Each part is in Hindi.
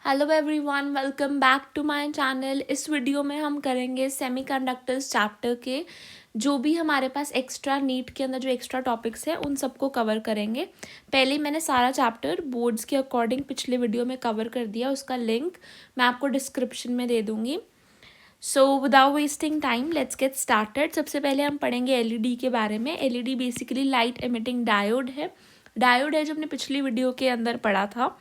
Hello everyone, welcome back to my channel. इस वीडियो में हम करेंगे सेमीकंडक्टर्स चैप्टर के जो भी हमारे पास एक्स्ट्रा नीट के अंदर जो एक्स्ट्रा टॉपिक्स है उन सबको कवर करेंगे। पहले ही मैंने सारा चैप्टर बोर्ड्स के अकॉर्डिंग पिछले वीडियो में कवर कर दिया, उसका लिंक मैं आपको डिस्क्रिप्शन में दे दूँगी। So without wasting time let's get started. सबसे पहले हम पढ़ेंगे एलईडी के बारे में। LED basically light emitting diode है। डायोड है जो हमने पिछली वीडियो के अंदर पढ़ा था।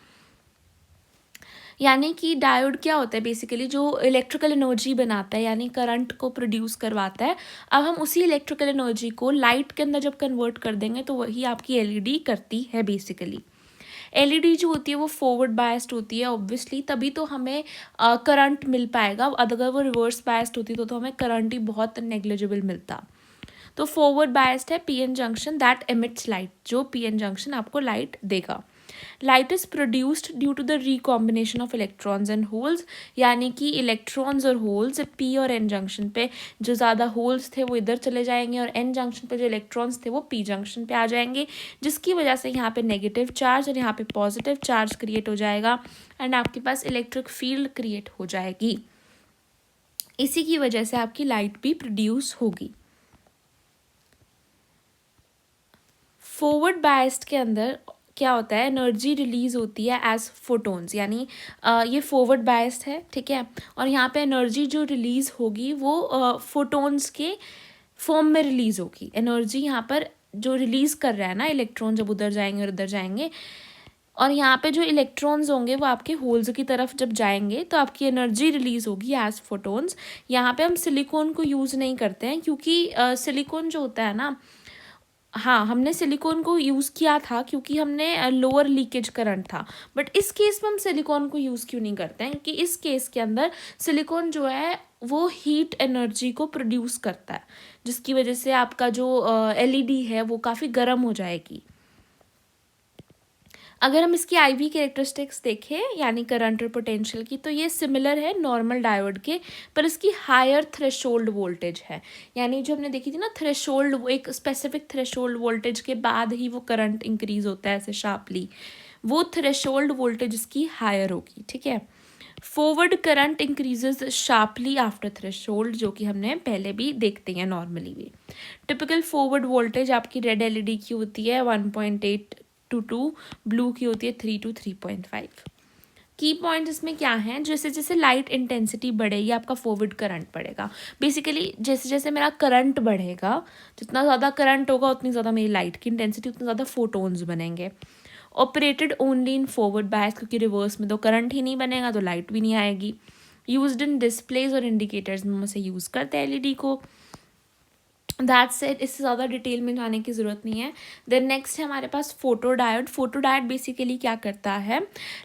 यानी कि डायोड क्या होता है, बेसिकली जो इलेक्ट्रिकल एनर्जी बनाता है यानी करंट को प्रोड्यूस करवाता है। अब हम उसी इलेक्ट्रिकल एनर्जी को लाइट के अंदर जब कन्वर्ट कर देंगे तो वही आपकी एलईडी करती है। बेसिकली एलईडी जो होती है वो फॉरवर्ड बायस्ड होती है ऑब्वियसली, तभी तो हमें करंट मिल पाएगा। अगर वो रिवर्स बायस्ड होती तो हमें करंट ही बहुत नेग्लिजिबल मिलता। तो फॉरवर्ड बायस्ड है PN junction that emits light, जो पीएन जंक्शन आपको लाइट देगा। Light is produced due to the recombination of electrons and holes, यानी कि इलेक्ट्रॉन्स और होल्स पी और एन जंक्शन पे जो ज़्यादा होल्स थे वो इधर चले जाएंगे और एन जंक्शन पे जो इलेक्ट्रॉन्स थे वो पी जंक्शन पे आ जाएंगे, जिसकी वजह से यहाँ पे नेगेटिव चार्ज और यहाँ पे पॉजिटिव चार्ज क्रिएट हो जाएगा एंड आपके पास इलेक्ट्रिक फील्ड क्रिएट हो जाएगी। इसी की वजह से आपकी लाइट भी प्रोड्यूस होगी। फॉरवर्ड बायस्ड के अंदर क्या होता है, एनर्जी रिलीज होती है एज फोटोन्स, यानी ये फॉरवर्ड बायस्ड है, ठीक है। और यहाँ पे एनर्जी जो रिलीज होगी वो फोटोन्स के फॉर्म में रिलीज होगी। एनर्जी यहाँ पर जो रिलीज कर रहा है ना इलेक्ट्रॉन, जब उधर जाएंगे और इधर जाएंगे, और यहाँ पे जो इलेक्ट्रॉन्स होंगे वो आपके होल्स की तरफ जब जाएंगे तो आपकी एनर्जी रिलीज होगी एज फोटोन्स। यहाँ पे हम सिलिकॉन को यूज़ नहीं करते हैं क्योंकि सिलिकॉन जो होता है ना, हाँ हमने सिलिकॉन को यूज़ किया था क्योंकि हमने लोअर लीकेज करंट था। बट इस केस में हम सिलिकॉन को यूज़ क्यों नहीं करते हैं कि इस केस के अंदर सिलिकॉन जो है वो हीट एनर्जी को प्रोड्यूस करता है, जिसकी वजह से आपका जो एलईडी है वो काफ़ी गर्म हो जाएगी। अगर हम इसकी आईवी कैरेक्टरिस्टिक्स देखें यानी करंट और पोटेंशियल की, तो ये सिमिलर है नॉर्मल डायोड के, पर इसकी हायर थ्रेशोल्ड वोल्टेज है। यानी जो हमने देखी थी ना थ्रेशोल्ड, वो एक स्पेसिफिक थ्रेशोल्ड वोल्टेज के बाद ही वो करंट इंक्रीज होता है ऐसे शार्पली, वो थ्रेशोल्ड वोल्टेज इसकी हायर होगी, ठीक है। Forward current increases sharply after threshold, जो कि हमने पहले भी देखते हैं नॉर्मली भी। टिपिकल फॉरवर्ड वोल्टेज आपकी रेड एलईडी की होती है 1.8 to 2, ब्लू की होती है 3 to 3.5। की पॉइंट इसमें क्या है, जैसे जैसे लाइट इंटेंसिटी बढ़ेगी आपका फॉरवर्ड करंट बढ़ेगा। बेसिकली जैसे जैसे मेरा करंट बढ़ेगा, जितना ज़्यादा करंट होगा उतनी ज़्यादा मेरी लाइट की इंटेंसिटी, उतने ज़्यादा फोटोन्स बनेंगे। Operated only in forward bias, क्योंकि रिवर्स में तो करंट ही नहीं बनेगा तो लाइट भी नहीं आएगी। यूज्ड इन डिस्प्लेज और इंडिकेटर्स में से यूज़ करते हैं एलईडी को। दैट सेड, इससे ज़्यादा डिटेल में जाने की ज़रूरत नहीं है। देन नेक्स्ट है हमारे पास photo diode. Photo diode basically क्या करता है,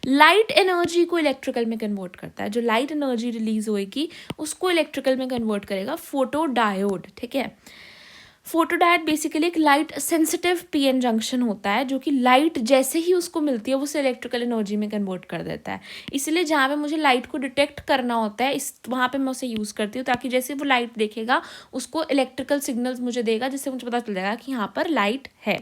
लाइट एनर्जी को इलेक्ट्रिकल में कन्वर्ट करता है। जो लाइट एनर्जी रिलीज होएगी उसको इलेक्ट्रिकल में कन्वर्ट करेगा फोटो डायोड, ठीक है। फोटो डायोड बेसिकली एक लाइट सेंसिटिव पीएन जंक्शन होता है, जो कि लाइट जैसे ही उसको मिलती है वो उसे इलेक्ट्रिकल एनर्जी में कन्वर्ट कर देता है। इसलिए जहाँ पे मुझे लाइट को डिटेक्ट करना होता है वहाँ पे मैं उसे यूज़ करती हूँ, ताकि जैसे वो लाइट देखेगा उसको इलेक्ट्रिकल सिग्नल्स मुझे देगा, जिससे मुझे पता चल जाएगा कि यहाँ पर लाइट है।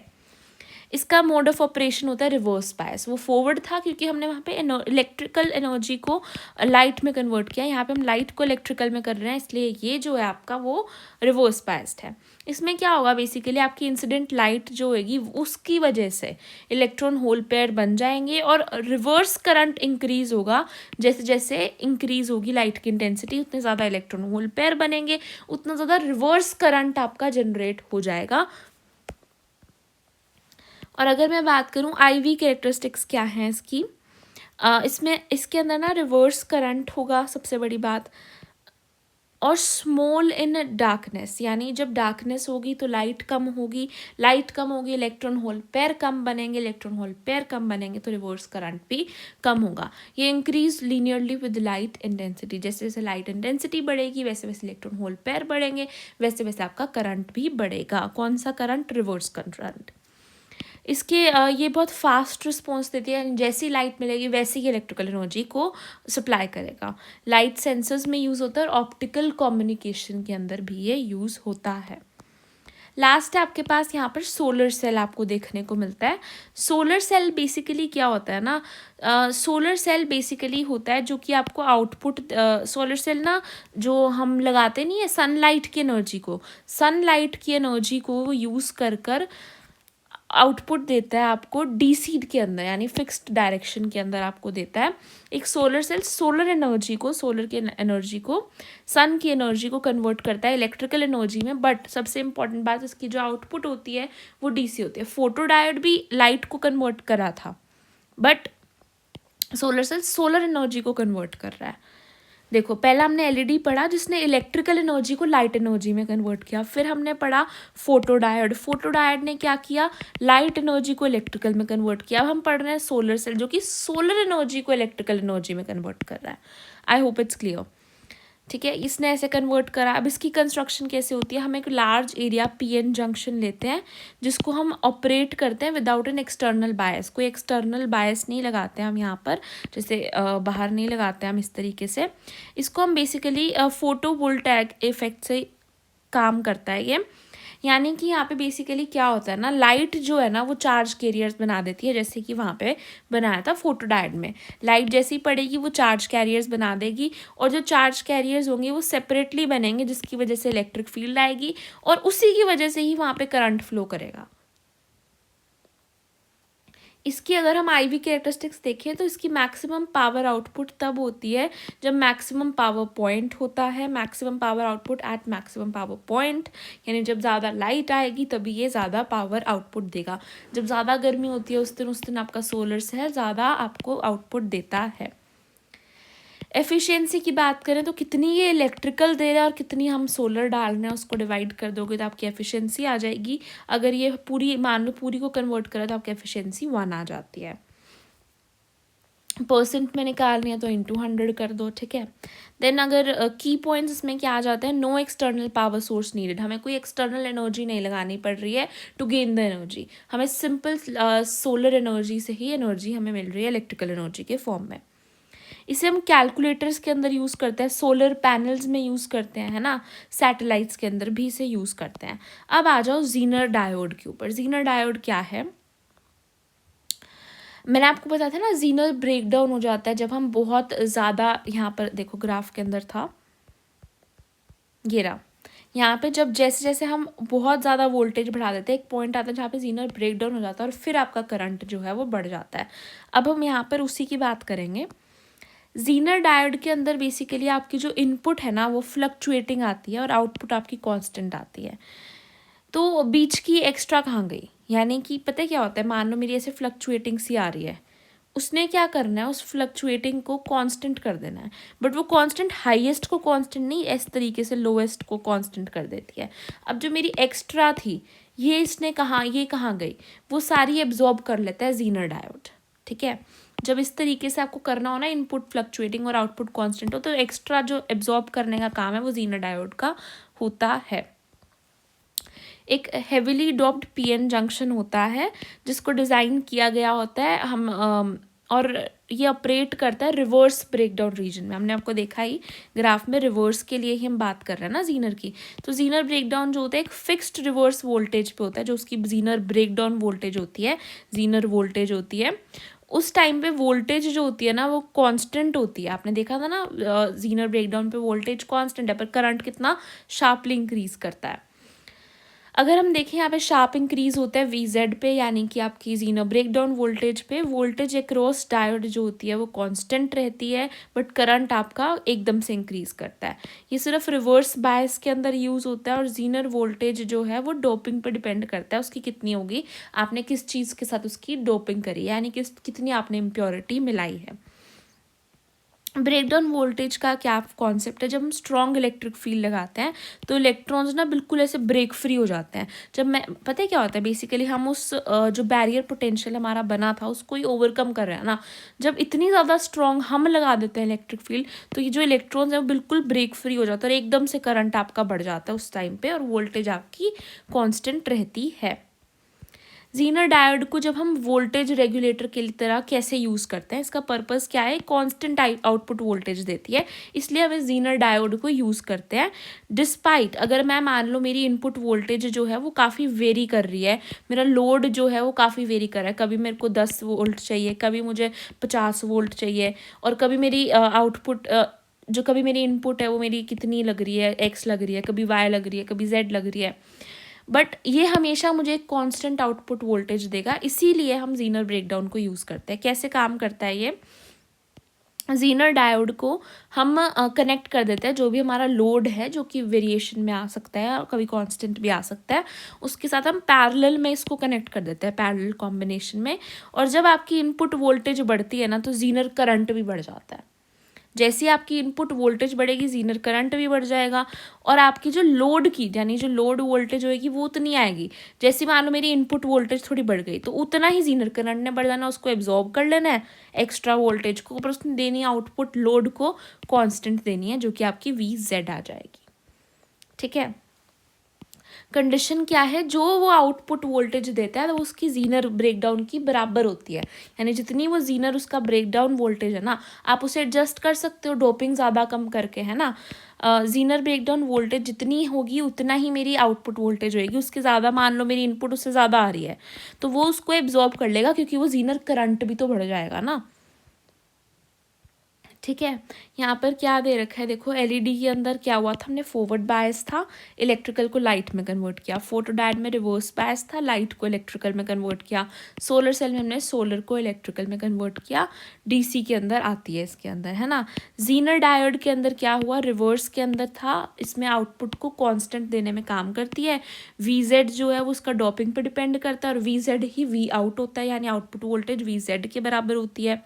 इसका मोड ऑफ ऑपरेशन होता है रिवर्स बायस। वो फॉरवर्ड था क्योंकि हमने वहाँ पे इलेक्ट्रिकल एनर्जी को लाइट में कन्वर्ट किया, यहाँ पे हम लाइट को इलेक्ट्रिकल में कर रहे हैं, इसलिए ये जो है आपका वो रिवर्स बायस्ड है। इसमें क्या होगा, बेसिकली आपकी इंसिडेंट लाइट जो होगी उसकी वजह से इलेक्ट्रॉन होल पेयर बन जाएंगे और रिवर्स करंट इंक्रीज होगा। जैसे जैसे इंक्रीज होगी लाइट की इंटेंसिटी उतने ज़्यादा इलेक्ट्रॉन होल पेयर बनेंगे, उतना ज़्यादा रिवर्स करंट आपका जनरेट हो जाएगा। और अगर मैं बात करूं आईवी कैरेक्टरिस्टिक्स क्या हैं इसकी, इसमें इसके अंदर ना रिवर्स करंट होगा सबसे बड़ी बात, और स्मॉल इन डार्कनेस, यानी जब डार्कनेस होगी तो लाइट कम होगी, लाइट कम होगी इलेक्ट्रॉन होल पेयर कम बनेंगे, इलेक्ट्रॉन होल पेयर कम बनेंगे तो रिवर्स करंट भी कम होगा। ये increase linearly with light intensity, जैसे जैसे लाइट इंटेंसिटी बढ़ेगी वैसे वैसे इलेक्ट्रॉन होल पेयर बढ़ेंगे, वैसे वैसे आपका करंट भी बढ़ेगा। कौन सा करंट, रिवर्स करंट। इसके ये बहुत फास्ट रिस्पॉन्स देती है, जैसी लाइट मिलेगी वैसे ही इलेक्ट्रिकल एनर्जी को सप्लाई करेगा। लाइट सेंसर्स में यूज़ होता है और ऑप्टिकल कम्युनिकेशन के अंदर भी ये यूज़ होता है। लास्ट है आपके पास यहाँ पर सोलर सेल आपको देखने को मिलता है। सोलर सेल बेसिकली क्या होता है ना, सोलर सेल बेसिकली होता है जो कि आपको आउटपुट, सोलर सेल ना जो हम लगाते नहीं है सनलाइट की एनर्जी को, सनलाइट की एनर्जी को यूज़ कर कर आउटपुट देता है आपको डीसी के अंदर, यानी फिक्स्ड डायरेक्शन के अंदर आपको देता है। एक सोलर सेल सोलर एनर्जी को, सोलर की एनर्जी को सन की एनर्जी को कन्वर्ट करता है इलेक्ट्रिकल एनर्जी में, बट सबसे इंपॉर्टेंट बात इसकी जो आउटपुट होती है वो डीसी होती है। फोटो डायोड भी लाइट को कन्वर्ट करा था, but solar cell solar energy को कन्वर्ट कर रहा है। देखो पहला हमने एलईडी पढ़ा जिसने इलेक्ट्रिकल एनर्जी को लाइट एनर्जी में कन्वर्ट किया, फिर हमने पढ़ा फोटो डायोड, फोटो डायोड ने क्या किया, लाइट एनर्जी को इलेक्ट्रिकल में कन्वर्ट किया। अब हम पढ़ रहे हैं सोलर सेल जो कि सोलर एनर्जी को इलेक्ट्रिकल एनर्जी में कन्वर्ट कर रहा है। I hope it's clear. ठीक है, इसने ऐसे कन्वर्ट करा। अब इसकी कंस्ट्रक्शन कैसे होती है, हम एक लार्ज एरिया पीएन जंक्शन लेते हैं जिसको हम ऑपरेट करते हैं विदाउट एन एक्सटर्नल बायस। कोई एक्सटर्नल बायस नहीं लगाते हैं हम यहाँ पर, जैसे बाहर नहीं लगाते हैं हम इस तरीके से। इसको हम बेसिकली फोटो वोल्टेइक इफेक्ट से काम करता है ये, यानी कि यहाँ पे बेसिकली क्या होता है ना, लाइट जो है ना वो चार्ज कैरियर्स बना देती है, जैसे कि वहाँ पे बनाया था फोटो डायोड में। लाइट जैसी पड़ेगी वो चार्ज कैरियर्स बना देगी, और जो चार्ज कैरियर्स होंगे वो सेपरेटली बनेंगे जिसकी वजह से इलेक्ट्रिक फील्ड आएगी, और उसी की वजह से ही वहाँ पे करंट फ्लो करेगा। इसकी अगर हम आईवी कैरेक्टरिस्टिक्स देखें तो इसकी मैक्सिमम पावर आउटपुट तब होती है जब मैक्सिमम पावर पॉइंट होता है, maximum power output at maximum power point, यानी जब ज़्यादा लाइट आएगी तभी ये ज़्यादा पावर आउटपुट देगा। जब ज़्यादा गर्मी होती है उस दिन आपका सोलर सेल ज़्यादा आपको आउटपुट देता है। एफिशिएंसी की बात करें तो कितनी ये इलेक्ट्रिकल दे रहा है और कितनी हम सोलर डाल रहे हैं उसको डिवाइड कर दोगे तो आपकी एफिशिएंसी आ जाएगी। अगर ये पूरी मान लो पूरी को कन्वर्ट करें तो आपकी एफिशिएंसी 1 आ जाती है। परसेंट में निकालनी है तो इंटू 100 कर दो। ठीक है, देन अगर की पॉइंट्स इसमें क्या आ जाता है, no external power source needed, हमें कोई एक्सटर्नल एनर्जी नहीं लगानी पड़ रही है टू गेन द एनर्जी, हमें सिंपल सोलर एनर्जी से ही एनर्जी हमें मिल रही है इलेक्ट्रिकल एनर्जी के फॉर्म में। इसे हम कैलकुलेटर्स के अंदर यूज़ करते हैं, सोलर पैनल्स में यूज़ करते हैं, है ना, सैटेलाइट्स के अंदर भी इसे यूज़ करते हैं। अब आ जाओ जीनर डायोड के ऊपर। जीनर डायोड क्या है, मैंने आपको बताया था ना जीनर ब्रेकडाउन हो जाता है जब हम बहुत ज़्यादा, यहाँ पर देखो ग्राफ के अंदर था ये रहा, यहाँ पे जब जैसे जैसे हम बहुत ज़्यादा वोल्टेज बढ़ा देते हैं एक पॉइंट आता है जहाँ पे जीनर ब्रेकडाउन हो जाता है और फिर आपका करंट जो है वो बढ़ जाता है। अब हम यहाँ पर उसी की बात करेंगे। जीनर डायोड के अंदर बेसिकली आपकी जो इनपुट है ना वो फ्लक्चुएटिंग आती है और आउटपुट आपकी कांस्टेंट आती है। तो बीच की एक्स्ट्रा कहाँ गई, यानी कि पता है क्या होता है, मान लो मेरी ऐसे फ्लक्चुएटिंग सी आ रही है, उसने क्या करना है उस फ्लक्चुएटिंग को कांस्टेंट कर देना है, बट वो कांस्टेंट हाईएस्ट को कांस्टेंट नहीं, इस तरीके से लोएस्ट को कांस्टेंट कर देती है। अब जो मेरी एक्स्ट्रा थी ये इसने कहाँ गई, वो सारी एब्जॉर्ब कर लेता है जीनर डायोड। ठीक है, जब इस तरीके से आपको करना हो ना, इनपुट फ्लक्चुएटिंग और आउटपुट कांस्टेंट हो, तो एक्स्ट्रा जो एब्जॉर्ब करने का काम है वो जीनर डायोड का होता है। एक हेविली डोप्ड पीएन जंक्शन होता है जिसको डिज़ाइन किया गया होता है हम और ये ऑपरेट करता है रिवर्स ब्रेकडाउन रीजन में। हमने आपको देखा ही ग्राफ में रिवर्स के लिए ही हम बात कर रहे हैं ना जीनर की। तो जीनर ब्रेकडाउन जो होता है एक फिक्स्ड रिवर्स वोल्टेज पे होता है, जो उसकी जीनर ब्रेकडाउन वोल्टेज होती है, जीनर वोल्टेज होती है। उस टाइम पे वोल्टेज जो होती है ना वो कांस्टेंट होती है। आपने देखा था ना जीनर ब्रेकडाउन पे वोल्टेज कांस्टेंट है पर करंट कितना शार्पली इंक्रीज करता है। अगर हम देखें यहाँ पे शार्प इंक्रीज होता है VZ पे, यानी कि आपकी जीनर ब्रेकडाउन वोल्टेज पे। वोल्टेज अक्रॉस डायोड जो होती है वो कांस्टेंट रहती है बट करंट आपका एकदम से इंक्रीज करता है। ये सिर्फ रिवर्स बायस के अंदर यूज़ होता है और जीनर वोल्टेज जो है वो डोपिंग पे डिपेंड करता है उसकी कितनी होगी, आपने किस चीज़ के साथ उसकी डोपिंग करी है, यानी कितनी आपने इम्प्योरिटी मिलाई है। ब्रेकडाउन वोल्टेज का क्या कॉन्सेप्ट है, जब हम स्ट्रॉन्ग इलेक्ट्रिक फील्ड लगाते हैं तो इलेक्ट्रॉन्स ना बिल्कुल ऐसे ब्रेक फ्री हो जाते हैं। जब मैं पता है क्या होता है, बेसिकली हम उस जो बैरियर पोटेंशियल हमारा बना था उसको ही ओवरकम कर रहे हैं ना। जब इतनी ज़्यादा स्ट्रॉन्ग हम लगा देते हैं इलेक्ट्रिक फील्ड तो ये जो इलेक्ट्रॉन्स है वो बिल्कुल ब्रेक फ्री हो जाता है और एकदम से करंट आपका बढ़ जाता है उस टाइम पर और वोल्टेज आपकी कॉन्स्टेंट रहती है। जीनर डायोड को जब हम वोल्टेज रेगुलेटर की तरह कैसे यूज़ करते हैं, इसका पर्पस क्या है, कांस्टेंट आउटपुट वोल्टेज देती है, इसलिए हम इस जीनर डायोड को यूज़ करते हैं। डिस्पाइट, अगर मैं मान लो मेरी इनपुट वोल्टेज जो है वो काफ़ी वेरी कर रही है, मेरा लोड जो है वो काफ़ी वेरी कर रहा है, कभी मेरे को 10 वोल्ट चाहिए, कभी मुझे 50 वोल्ट चाहिए, और कभी मेरी आउटपुट जो कभी मेरी इनपुट है वो मेरी कितनी लग रही है, एक्स लग रही है, कभी वाई लग रही है, कभी जेड लग रही है, बट ये हमेशा मुझे एक कांस्टेंट आउटपुट वोल्टेज देगा, इसीलिए हम जीनर ब्रेकडाउन को यूज़ करते हैं। कैसे काम करता है ये, जीनर डायोड को हम कनेक्ट कर देते हैं, जो भी हमारा लोड है जो कि वेरिएशन में आ सकता है और कभी कांस्टेंट भी आ सकता है, उसके साथ हम पैरेलल में इसको कनेक्ट कर देते हैं, पैरेलल कॉम्बिनेशन में। और जब आपकी इनपुट वोल्टेज बढ़ती है ना तो जीनर करंट भी बढ़ जाता है। जैसे आपकी इनपुट वोल्टेज बढ़ेगी जीनर करंट भी बढ़ जाएगा, और आपकी जो लोड की यानी जो लोड वोल्टेज होगी वो उतनी आएगी। जैसे मान लो मेरी इनपुट वोल्टेज थोड़ी बढ़ गई तो उतना ही जीनर करंट ने बढ़ जाना, उसको एब्जॉर्ब कर लेना है एक्स्ट्रा वोल्टेज को, पर उसने देनी है आउटपुट लोड को कांस्टेंट देनी है, जो कि आपकी VZ आ जाएगी। ठीक है, कंडीशन क्या है, जो वो आउटपुट वोल्टेज देता है तो उसकी जीनर ब्रेकडाउन की बराबर होती है, यानी जितनी वो जीनर उसका ब्रेकडाउन वोल्टेज है ना, आप उसे एडजस्ट कर सकते हो डोपिंग ज़्यादा कम करके, है ना। जीनर ब्रेकडाउन वोल्टेज जितनी होगी उतना ही मेरी आउटपुट वोल्टेज होगी, उसके ज़्यादा मान लो मेरी इनपुट उससे ज़्यादा आ रही है तो वो उसको एब्जॉर्ब कर लेगा, क्योंकि वो जीनर करंट भी तो बढ़ जाएगा ना। ठीक है, यहाँ पर क्या दे रखा है देखो, एलईडी के अंदर क्या हुआ था, हमने फॉरवर्ड बायस था, इलेक्ट्रिकल को लाइट में कन्वर्ट किया, फोटोडायोड में रिवर्स बायस था, लाइट को इलेक्ट्रिकल में कन्वर्ट किया, सोलर सेल में हमने सोलर को इलेक्ट्रिकल में कन्वर्ट किया, डीसी के अंदर आती है इसके अंदर, है ना। जीनर डायोड के अंदर क्या हुआ, रिवर्स के अंदर था, इसमें आउटपुट को कांस्टेंट देने में काम करती है, VZ जो है वो उसका डॉपिंग पर डिपेंड करता है, और VZ ही V आउट होता है, यानी आउटपुट वोल्टेज VZ के बराबर होती है।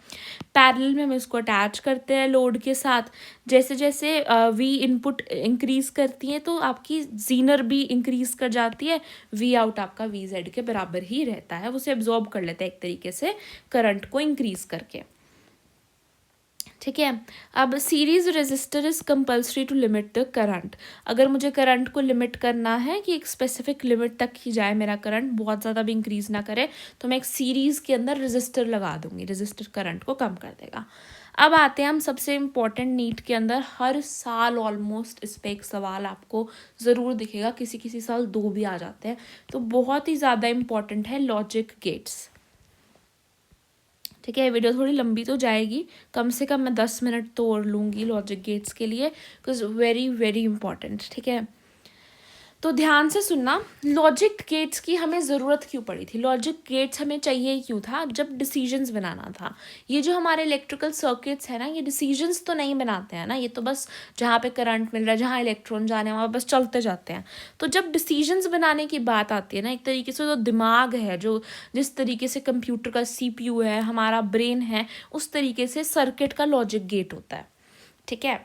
पैरेलल में हम इसको अटैच करते हैं लोड के साथ, जैसे जैसे V इनपुट इंक्रीज करती है तो आपकी जीनर भी इंक्रीज कर जाती है, V आउट आपका VZ के बराबर ही रहता है, उसे एब्जॉर्ब कर लेता है एक तरीके से करंट को इंक्रीज करके। ठीक है, अब series resistor is compulsory to limit the current, अगर मुझे करंट को लिमिट करना है कि एक स्पेसिफिक लिमिट तक ही जाए मेरा करंट, बहुत ज़्यादा भी इंक्रीज ना करे, तो मैं एक सीरीज़ के अंदर रेजिस्टर लगा दूंगी, रेजिस्टर करंट को कम कर देगा। अब आते हैं हम सबसे इम्पॉर्टेंट नीट के अंदर, हर साल ऑलमोस्ट इस पर एक सवाल आपको ज़रूर दिखेगा, किसी किसी साल 2 भी आ जाते हैं, तो बहुत ही ज़्यादा इम्पॉर्टेंट है लॉजिक गेट्स। ठीक है, वीडियो थोड़ी लंबी तो जाएगी, कम से कम मैं 10 मिनट तो और लूँगी लॉजिक गेट्स के लिए, बिकॉज वेरी वेरी इंपॉर्टेंट। ठीक है, तो ध्यान से सुनना, लॉजिक गेट्स की हमें ज़रूरत क्यों पड़ी थी, लॉजिक गेट्स हमें चाहिए क्यों था, जब डिसीजंस बनाना था। ये जो हमारे इलेक्ट्रिकल सर्किट्स है ना, ये डिसीजंस तो नहीं बनाते हैं ना, ये तो बस जहाँ पे करंट मिल रहा है, जहाँ इलेक्ट्रॉन जाने वहाँ बस चलते जाते हैं। तो जब डिसीजंस बनाने की बात आती है ना, एक तरीके से जो दिमाग है, जो जिस तरीके से कंप्यूटर का CPU है, हमारा ब्रेन है, उस तरीके से सर्किट का लॉजिक गेट होता है। ठीक है,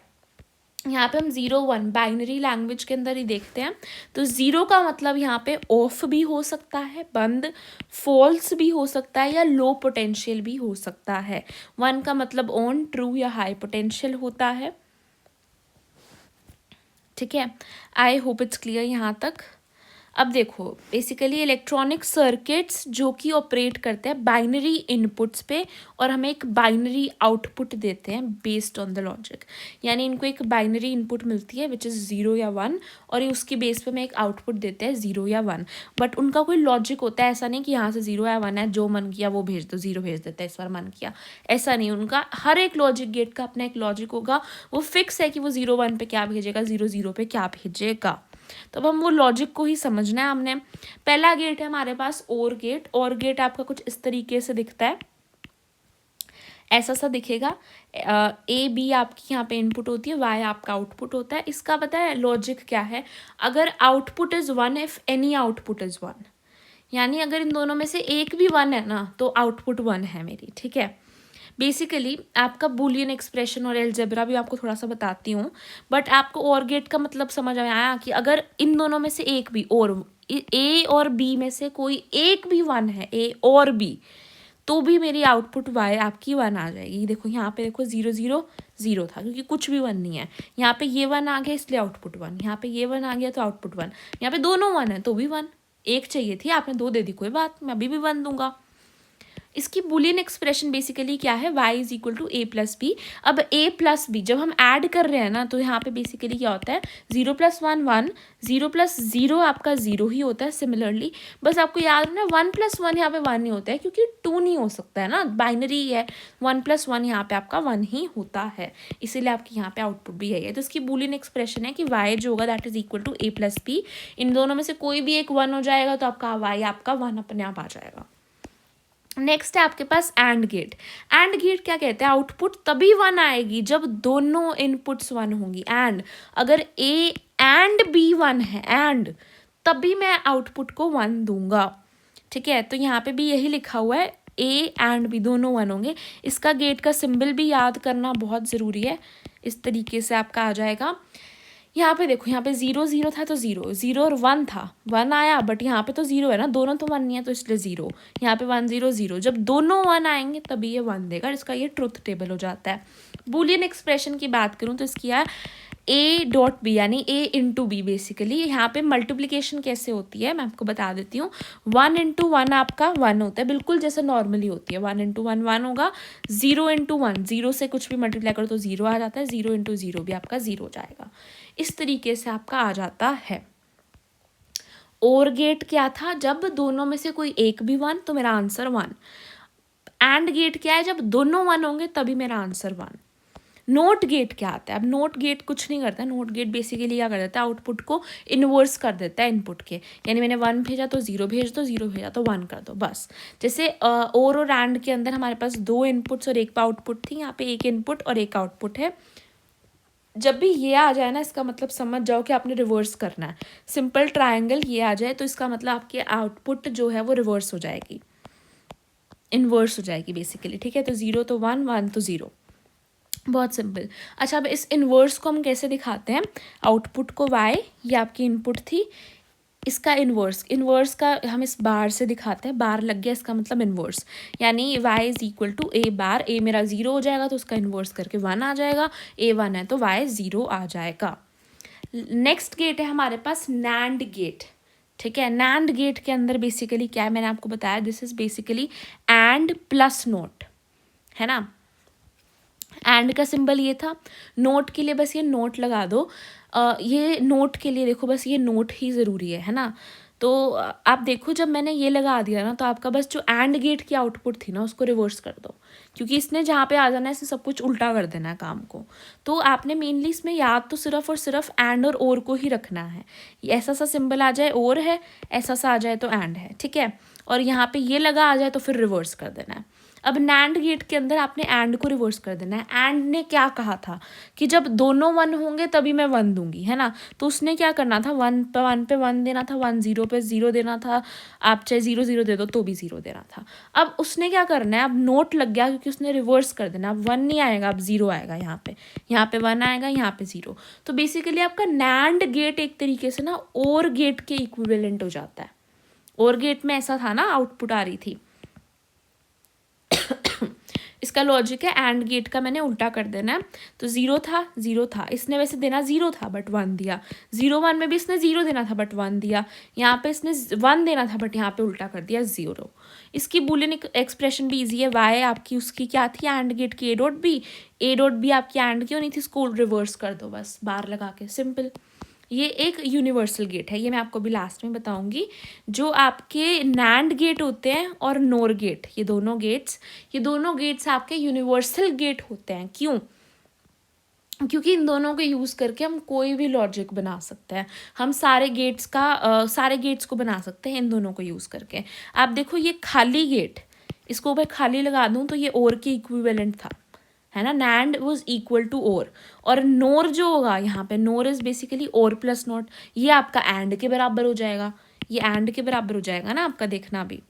यहाँ पे हम 0 1 बाइनरी लैंग्वेज के अंदर ही देखते हैं, तो 0 का मतलब यहाँ पे ऑफ भी हो सकता है, बंद, फॉल्स भी हो सकता है, या लो पोटेंशियल भी हो सकता है। 1 का मतलब ऑन, ट्रू या हाई पोटेंशियल होता है। ठीक है, आई होप इट्स क्लियर यहाँ तक। अब देखो, बेसिकली इलेक्ट्रॉनिक सर्किट्स जो कि ऑपरेट करते हैं बाइनरी इनपुट्स पे, और हमें एक बाइनरी आउटपुट देते हैं बेस्ड ऑन द लॉजिक, यानी इनको एक बाइनरी इनपुट मिलती है विच इज़ 0 या 1, और ये उसके बेस पे हमें एक आउटपुट देते हैं 0 या 1, बट उनका कोई लॉजिक होता है, ऐसा नहीं कि यहाँ से 0 या 1 है, जो मन किया वो भेज दो, 0 भेज देता है इस बार मन किया, ऐसा नहीं। उनका हर एक लॉजिक गेट का अपना एक लॉजिक होगा, वो फिक्स है कि वो 0 1 पे क्या भेजेगा, 0 0 पे क्या भेजेगा। तो अब हम वो लॉजिक को ही समझना है हमने। पहला गेट है हमारे पास और गेट, और गेट आपका कुछ इस तरीके से दिखता है, ऐसा सा दिखेगा, A B आपकी यहाँ पे इनपुट होती है, Y आपका आउटपुट होता है। इसका पता है लॉजिक क्या है, अगर output is 1 if any output is 1, यानी अगर इन दोनों में से एक भी 1 है ना तो आउटपुट 1 है मेरी। ठीक है, बेसिकली आपका बूलियन एक्सप्रेशन और एलजेब्रा भी आपको थोड़ा सा बताती हूँ, बट आपको और गेट का मतलब समझ में आया कि अगर इन दोनों में से एक भी, और A और B में से कोई एक भी 1 है, A और B, तो भी मेरी आउटपुट Y आपकी 1 आ जाएगी। देखो यहाँ पे देखो 0 0 0 था क्योंकि कुछ भी 1 नहीं है, यहाँ पे ये 1 आ गया इसलिए आउटपुट 1, यहाँ पे ये 1 आ गया तो आउटपुट 1, यहाँ पे दोनों 1 है तो भी 1। 1 चाहिए थी, आपने 2 दे दी, कोई बात, मैं अभी भी 1 दूंगा। इसकी बुलियन एक्सप्रेशन बेसिकली क्या है, y is equal to a plus B. अब a प्लस बी जब हम ऐड कर रहे हैं ना, तो यहाँ पे बेसिकली क्या होता है, 0 + 1 1, 0 + 0 आपका 0 ही होता है। सिमिलरली बस आपको याद रखना 1 + 1 यहाँ पे 1 नहीं होता है, क्योंकि 2 नहीं हो सकता है ना, बाइनरी है। 1 + 1 यहाँ पे आपका 1 ही होता है, इसीलिए आपकी यहाँ पे आउटपुट भी है। तो इसकी बुलियन एक्सप्रेशन है कि y जो होगा that is equal to a plus B. इन दोनों में से कोई भी एक 1 हो जाएगा तो आपका y आपका 1 अपने आप आ जाएगा। नेक्स्ट है आपके पास एंड गेट। एंड गेट क्या कहते हैं, आउटपुट तभी 1 आएगी जब दोनों इनपुट्स 1 होंगी। एंड अगर a एंड b 1 है, एंड तभी मैं आउटपुट को 1 दूंगा। ठीक है, तो यहाँ पे भी यही लिखा हुआ है, a एंड b दोनों 1 होंगे। इसका गेट का सिंबल भी याद करना बहुत ज़रूरी है। इस तरीके से आपका आ जाएगा। यहाँ पे देखो, यहाँ पे 0 0 था तो 0 0 और 1 था, 1 आया, बट यहाँ पे तो 0 है ना, दोनों तो 1 नहीं है तो इसलिए 0। यहाँ पे 1 0 0, जब दोनों 1 आएंगे तभी ये 1 देगा। इसका ये ट्रुथ टेबल हो जाता है। बुलियन एक्सप्रेशन की बात करूँ तो इसकी है a.b यानी a इंटू बी। बेसिकली यहाँ पे मल्टीप्लिकेशन कैसे होती है मैं आपको बता देती हूँ। 1 × 1 आपका 1 होता है, बिल्कुल जैसे नॉर्मली होती है। 1 × 1 1 होगा, 0 × 1 0 से कुछ भी मल्टीप्लाई करो तो 0 आ जाता है, 0 × 0 भी आपका 0 हो जाएगा। इस तरीके से आपका आ जाता है। और गेट क्या था, जब दोनों में से कोई एक भी 1 तो मेरा आंसर 1। एंड गेट क्या है, जब दोनों 1 होंगे तभी मेरा आंसर 1। नोट गेट क्या आता है, अब नोट गेट कुछ नहीं करता है। नोट गेट बेसिकली क्या कर देता है, आउटपुट को इन्वर्स कर देता है इनपुट के। यानी मैंने 1 भेजा तो 0 भेज दो, 0 भेजा तो 1 कर दो, बस। जैसे और एंड के अंदर हमारे पास 2 इनपुट्स और एक आउटपुट थी, यहाँ पे एक इनपुट और एक आउटपुट है। जब भी ये आ जाए ना, इसका मतलब समझ जाओ कि आपने रिवर्स करना है। सिंपल ट्रायंगल ये आ जाए तो इसका मतलब आपकी आउटपुट जो है वो रिवर्स हो जाएगी, इन्वर्स हो जाएगी बेसिकली। ठीक है, तो 0 तो 1, 1 तो 0, बहुत सिंपल। अच्छा, अब इस इन्वर्स को हम कैसे दिखाते हैं, आउटपुट को y, ये आपकी इनपुट थी, इसका इन्वर्स का हम इस बार से दिखाते हैं। बार लग गया, इसका मतलब इन्वर्स, यानी y is equal to a bar. a मेरा 0 हो जाएगा तो उसका इन्वर्स करके 1 आ जाएगा। a 1 है तो y 0 आ जाएगा। नेक्स्ट गेट है हमारे पास नैंड गेट। ठीक है, नैंड गेट के अंदर बेसिकली क्या है, मैंने आपको बताया, this is basically and plus note, है ना। एंड का सिंबल ये था, नोट के लिए बस ये नोट लगा दो। ये नोट के लिए देखो, बस ये नोट ही ज़रूरी है ना। तो आप देखो, जब मैंने ये लगा दिया ना, तो आपका बस जो एंड गेट की आउटपुट थी ना, उसको रिवर्स कर दो, क्योंकि इसने जहाँ पे आ जाना है, इसने सब कुछ उल्टा कर देना है काम को। तो आपने मेनली इसमें याद तो सिर्फ और सिर्फ एंड और को ही रखना है। ऐसा सा सिंबल आ जाए और है, ऐसा सा आ जाए तो एंड है। ठीक है, और यहाँ पे ये लगा आ जाए तो फिर रिवर्स कर देना है। अब नैंड गेट के अंदर आपने एंड को रिवर्स कर देना है। एंड ने क्या कहा था कि जब दोनों 1 होंगे तभी मैं 1 दूंगी, है ना। तो उसने क्या करना था, 1 पे 1 देना था, 1 0 पे 0 देना था। आप चाहे 0 0 दे दो तो भी 0 देना था। अब उसने क्या करना है, अब नोट लग गया क्योंकि उसने रिवर्स कर देना। अब 1 नहीं आएगा, अब 0 आएगा। यहाँ पे 1 आएगा, यहाँ पे 0। तो बेसिकली आपका नैंड गेट एक तरीके से ना और गेट के इक्विवेलेंट हो जाता है। और गेट में ऐसा था ना, आउटपुट आ रही थी। इसका लॉजिक है, एंड गेट का मैंने उल्टा कर देना है। तो 0 था, इसने वैसे देना 0 था बट 1 दिया। 0 1 में भी इसने 0 देना था बट 1 दिया। यहाँ पे इसने 1 देना था बट यहाँ पे उल्टा कर दिया 0। इसकी बुलियन एक्सप्रेशन भी इजी है। y आपकी उसकी क्या थी, एंड गेट की a डॉट बी आपकी एंड की होनी थी, इसको रिवर्स कर दो बस बार लगा के, सिंपल। ये एक यूनिवर्सल गेट है, ये मैं आपको भी लास्ट में बताऊंगी। जो आपके नैंड गेट होते हैं और नोर गेट, ये दोनों गेट्स आपके यूनिवर्सल गेट होते हैं। क्यों? क्योंकि इन दोनों को यूज़ करके हम कोई भी लॉजिक बना सकते हैं। हम सारे गेट्स को बना सकते हैं इन दोनों को यूज़ करके। आप देखो, ये खाली गेट, इसको मैं खाली लगा दूँ तो ये और के इक्विवेलेंट था, है ना। नैंड वॉज इक्वल टू और नोर जो होगा यहाँ पे, नोर इज बेसिकली और प्लस नोट, ये आपका एंड के बराबर हो जाएगा। ये एंड के बराबर हो जाएगा ना आपका, देखना भी।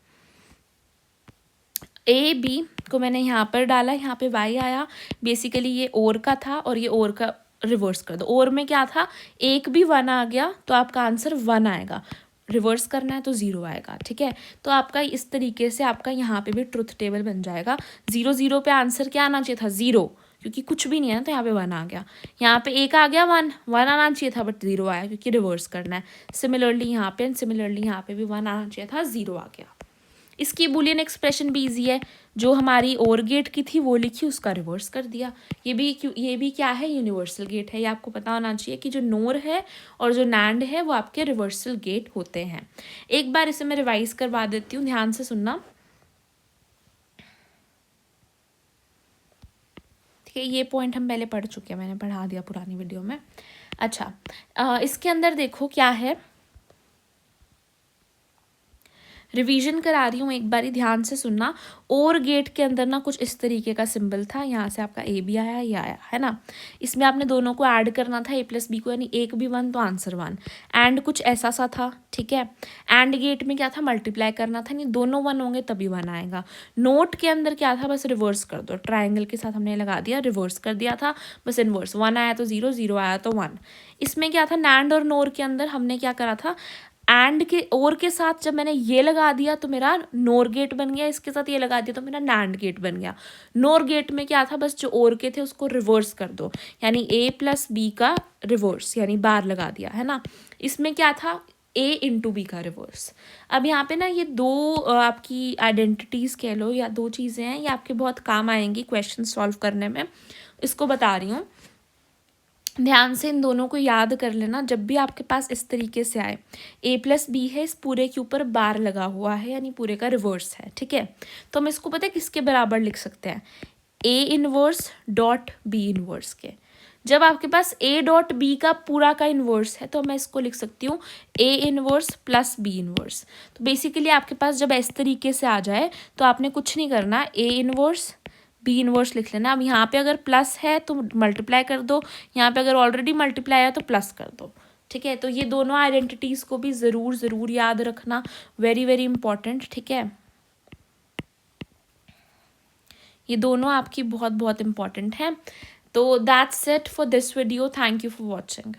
ए बी को मैंने यहाँ पर डाला, यहाँ पे वाई आया, बेसिकली ये और का था और ये और का रिवर्स कर दो। और में क्या था, एक भी 1 आ गया तो आपका आंसर 1 आएगा, रिवर्स करना है तो 0 आएगा। ठीक है, तो आपका इस तरीके से आपका यहाँ पे भी ट्रुथ टेबल बन जाएगा। 0 0 पे आंसर क्या आना चाहिए था, 0, क्योंकि कुछ भी नहीं है ना, तो यहाँ पे 1 आ गया, यहाँ पे एक आ गया 1 आना चाहिए था बट 0 आया क्योंकि रिवर्स करना है। सिमिलरली यहाँ पे एंड सिमिलरली यहाँ पे भी 1 आना चाहिए था, 0 आ गया। इसकी बुलियन एक्सप्रेशन भी ईजी है, जो हमारी और गेट की थी वो लिखी, उसका रिवर्स कर दिया। ये भी क्या है, यूनिवर्सल गेट है। ये आपको पता होना चाहिए कि जो नोर है और जो नैंड है वो आपके रिवर्सल गेट होते हैं। एक बार इसे मैं रिवाइज करवा देती हूँ, ध्यान से सुनना, ठीक है। ये पॉइंट हम पहले पढ़ चुके हैं, मैंने पढ़ा दिया पुरानी वीडियो में। अच्छा, इसके अंदर देखो क्या है, रिवीजन करा रही हूँ, एक बारी ध्यान से सुनना। और गेट के अंदर ना कुछ इस तरीके का सिंबल था, यहाँ से आपका ए भी आया, ये आया है ना। इसमें आपने दोनों को ऐड करना था, ए प्लस बी को, यानी एक भी 1 तो आंसर 1। एंड कुछ ऐसा सा था, ठीक है। एंड गेट में क्या था, मल्टीप्लाई करना था, नहीं दोनों 1 होंगे तभी 1 आएगा। नोट के अंदर क्या था, बस रिवर्स कर दो, ट्राइंगल के साथ हमने लगा दिया, रिवर्स कर दिया था, बस इनवर्स। 1 आया तो 0, 0 आया तो 1। इसमें क्या था, नैंड और नोर के अंदर हमने क्या करा था, एंड के और के साथ जब मैंने ये लगा दिया तो मेरा नोर गेट बन गया, इसके साथ ये लगा दिया तो मेरा नैंड गेट बन गया। नोर गेट में क्या था, बस जो और के थे उसको रिवर्स कर दो, यानी ए प्लस बी का रिवर्स, यानी बार लगा दिया, है ना। इसमें क्या था, ए इंटू बी का रिवर्स। अब यहाँ पे ना ये दो आपकी आइडेंटिटीज़ कह लो या दो चीज़ें हैं, ये आपके बहुत काम आएंगी क्वेश्चन सॉल्व करने में, इसको बता रही हूँ। ध्यान से इन दोनों को याद कर लेना, जब भी आपके पास इस तरीके से आए, ए प्लस बी है, इस पूरे के ऊपर बार लगा हुआ है, यानी पूरे का रिवर्स है, ठीक है। तो हम इसको पता है किसके बराबर लिख सकते हैं, A inverse dot B inverse के। जब आपके पास ए डॉट बी का पूरा का इन्वर्स है तो मैं इसको लिख सकती हूँ A inverse plus B inverse. तो बेसिकली आपके पास जब इस तरीके से आ जाए तो आपने कुछ नहीं करना, ए इनवर्स बी इनवर्स लिख लेना। अब यहाँ पे अगर प्लस है तो मल्टीप्लाई कर दो, यहाँ पे अगर ऑलरेडी मल्टीप्लाई है तो प्लस कर दो, ठीक है। तो ये दोनों आइडेंटिटीज़ को भी ज़रूर याद रखना, वेरी वेरी इंपॉर्टेंट, ठीक है। ये दोनों आपकी बहुत इंपॉर्टेंट हैं। तो that's it for this video, thank you for watching.